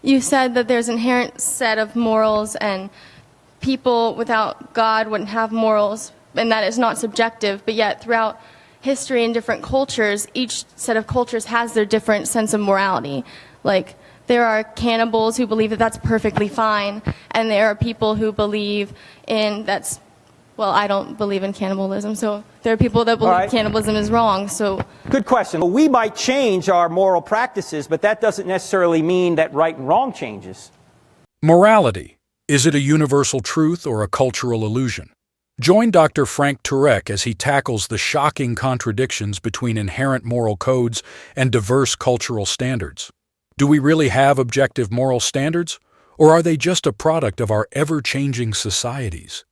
You said that there's an inherent set of morals and people without God wouldn't have morals, and that is not subjective, but yet throughout history and different cultures, each set of cultures has their different sense of morality. Like, there are cannibals who believe that that's perfectly fine, and there are people who believe in that's, well, I don't believe in cannibalism, so there are people that believe cannibalism is wrong, so... Good question. We might change our moral practices, but that doesn't necessarily mean that right and wrong changes. Morality. Is it a universal truth or a cultural illusion? Join Dr. Frank Turek as he tackles the shocking contradictions between inherent moral codes and diverse cultural standards. Do we really have objective moral standards, or are they just a product of our ever-changing societies?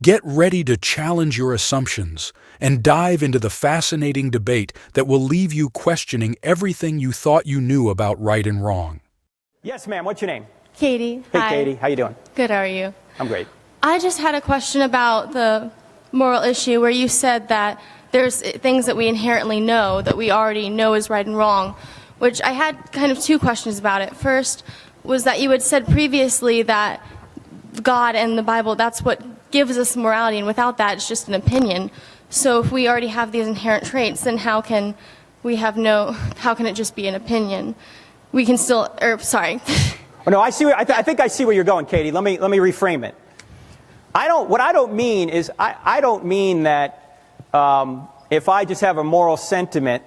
Get ready to challenge your assumptions and dive into the fascinating debate that will leave you questioning everything you thought you knew about right and wrong. Yes, ma'am. What's your name? Katie. Hey, Hi. Katie. How you doing? Good, how are you? I'm great. I just had a question about the moral issue where you said that there's things that we inherently know, that we already know is right and wrong, which I had kind of two questions about it. First was that you had said previously that God and the Bible, that's what gives us morality, and without that, it's just an opinion. So if we already have these inherent traits, then how can it just be an opinion? We can still, sorry. Oh, no, I see. I think I see where you're going, Katie. Let me reframe it. What I don't mean is I don't mean that if I just have a moral sentiment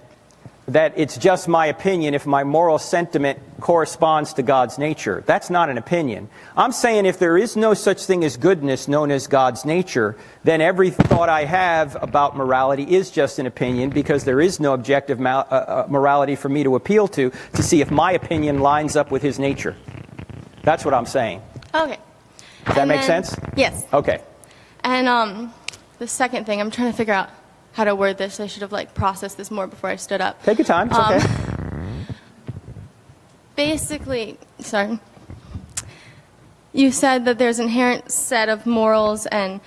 that it's just my opinion if my moral sentiment corresponds to God's nature. That's not an opinion. I'm saying if there is no such thing as goodness known as God's nature, then every thought I have about morality is just an opinion, because there is no objective morality for me to appeal to see if my opinion lines up with His nature. That's what I'm saying. Okay. Does that make sense? Yes. Okay. And the second thing, I'm trying to figure out how to word this. I should have processed this more before I stood up. Take your time. It's okay. Basically, sorry. You said that there's an inherent set of morals and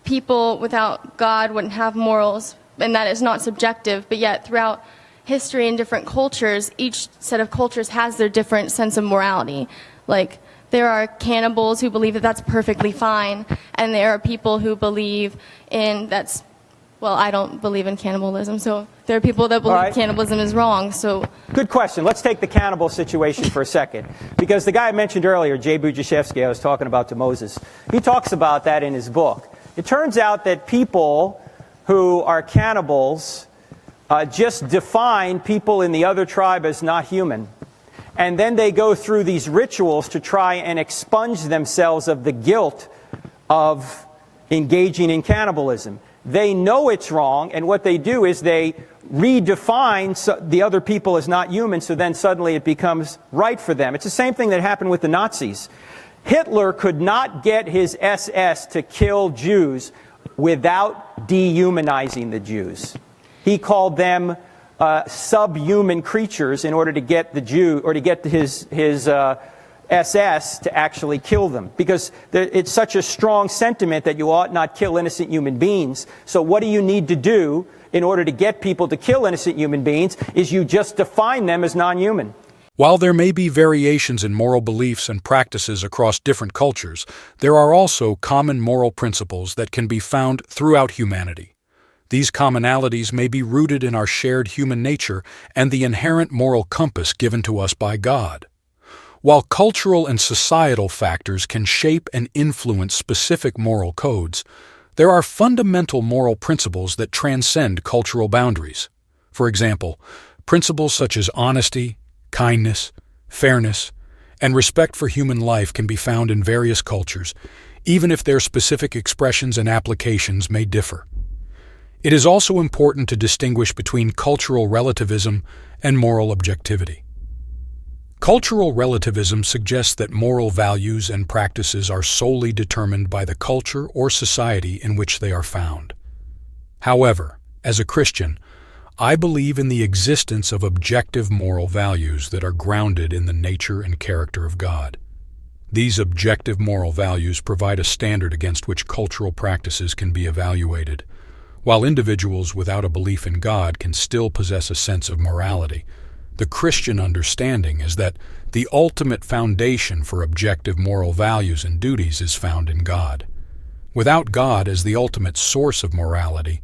people without God wouldn't have morals, and that is not subjective, but yet throughout history and different cultures, each set of cultures has their different sense of morality. Like, there are cannibals who believe that that's perfectly fine, and there are people who believe in that's, well, I don't believe in cannibalism, so there are people that believe cannibalism is wrong, so... Good question. Let's take the cannibal situation for a second. Because the guy I mentioned earlier, Jay Bujashevsky, I was talking about to Moses, he talks about that in his book. It turns out that people who are cannibals just define people in the other tribe as not human. And then they go through these rituals to try and expunge themselves of the guilt of engaging in cannibalism. They know it's wrong, and what they do is they redefine the other people as not human, so then suddenly it becomes right for them. It's the same thing that happened with the Nazis. Hitler could not get his SS to kill Jews without dehumanizing the Jews. He called them subhuman creatures in order to get the Jew, or to get his SS to actually kill them, because it's such a strong sentiment that you ought not kill innocent human beings. So what do you need to do in order to get people to kill innocent human beings is you just define them as non-human. While there may be variations in moral beliefs and practices across different cultures, there are also common moral principles that can be found throughout humanity. These commonalities may be rooted in our shared human nature and the inherent moral compass given to us by God. While cultural and societal factors can shape and influence specific moral codes, there are fundamental moral principles that transcend cultural boundaries. For example, principles such as honesty, kindness, fairness, and respect for human life can be found in various cultures, even if their specific expressions and applications may differ. It is also important to distinguish between cultural relativism and moral objectivity. Cultural relativism suggests that moral values and practices are solely determined by the culture or society in which they are found. However, as a Christian, I believe in the existence of objective moral values that are grounded in the nature and character of God. These objective moral values provide a standard against which cultural practices can be evaluated. While individuals without a belief in God can still possess a sense of morality, the Christian understanding is that The ultimate foundation for objective moral values and duties is found in God. Without God as the ultimate source of morality,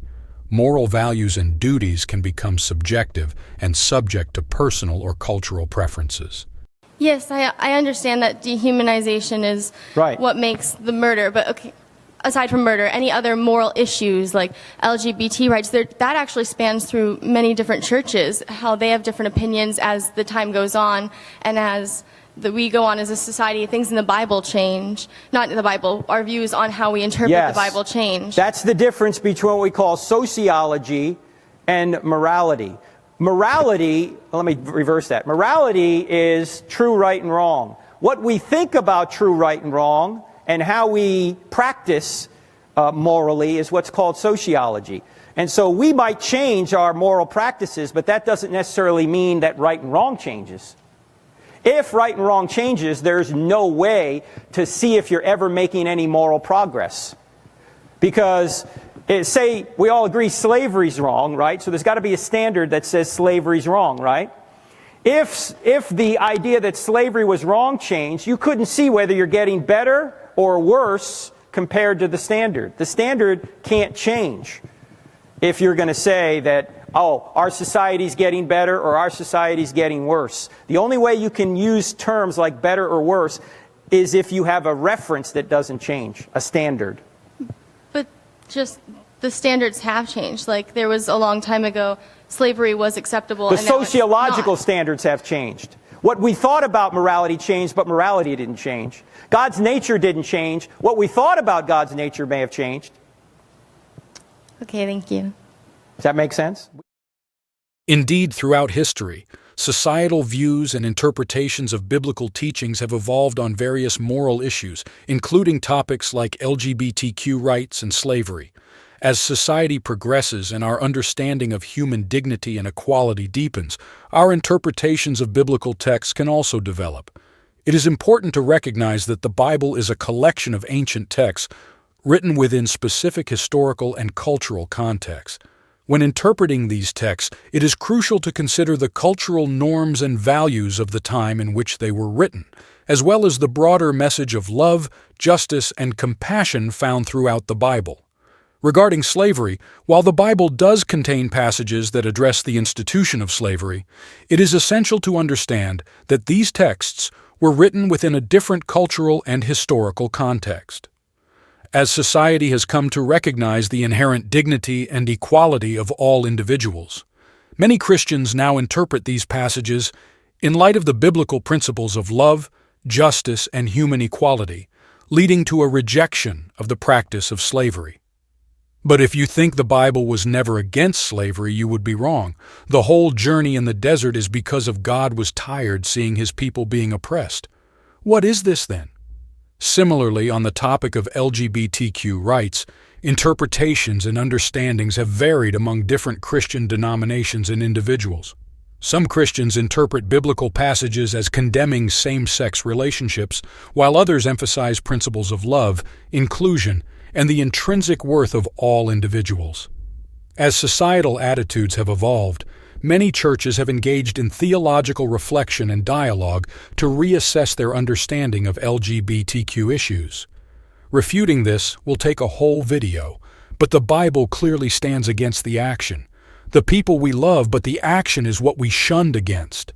moral values and duties can become subjective and subject to personal or cultural preferences. Yes, I understand that dehumanization is Right. what makes the murder, but okay, aside from murder, any other moral issues like LGBT rights, that actually spans through many different churches, how they have different opinions as the time goes on, and as we go on as a society, things in the Bible change. Not in the Bible, our views on how we interpret Yes. the Bible change. That's the difference between what we call sociology and morality. Morality, let me reverse that. Morality is true, right, and wrong. What we think about true, right, and wrong and how we practice morally is what's called sociology. And so we might change our moral practices, but that doesn't necessarily mean that right and wrong changes. If right and wrong changes, there's no way to see if you're ever making any moral progress. Because, say, we all agree slavery's wrong, right? So there's got to be a standard that says slavery's wrong, right? If the idea that slavery was wrong changed, you couldn't see whether you're getting better or worse compared to the standard. The standard can't change if you're going to say that, oh, our society's getting better or our society's getting worse. The only way you can use terms like better or worse is if you have a reference that doesn't change, a standard. But just the standards have changed. Like there was a long time ago, slavery was acceptable. The and now it's sociological not. standards have changed. What we thought about morality changed, but morality didn't change. God's nature didn't change. What we thought about God's nature may have changed. Okay, thank you. Does that make sense? Indeed, throughout history, societal views and interpretations of biblical teachings have evolved on various moral issues, including topics like LGBTQ rights and slavery. As society progresses and our understanding of human dignity and equality deepens, our interpretations of biblical texts can also develop. It is important to recognize that the Bible is a collection of ancient texts written within specific historical and cultural contexts. When interpreting these texts, it is crucial to consider the cultural norms and values of the time in which they were written, as well as the broader message of love, justice, and compassion found throughout the Bible. Regarding slavery, while the Bible does contain passages that address the institution of slavery, it is essential to understand that these texts were written within a different cultural and historical context. As society has come to recognize the inherent dignity and equality of all individuals, many Christians now interpret these passages in light of the biblical principles of love, justice, and human equality, leading to a rejection of the practice of slavery. But if you think the Bible was never against slavery, you would be wrong. The whole journey in the desert is because of God was tired seeing his people being oppressed. What is this then? Similarly, on the topic of LGBTQ rights, interpretations and understandings have varied among different Christian denominations and individuals. Some Christians interpret biblical passages as condemning same-sex relationships, while others emphasize principles of love, inclusion, and the intrinsic worth of all individuals. As societal attitudes have evolved, many churches have engaged in theological reflection and dialogue to reassess their understanding of LGBTQ issues. Refuting this will take a whole video, but the Bible clearly stands against the action. The people we love, but the action is what we shunned against.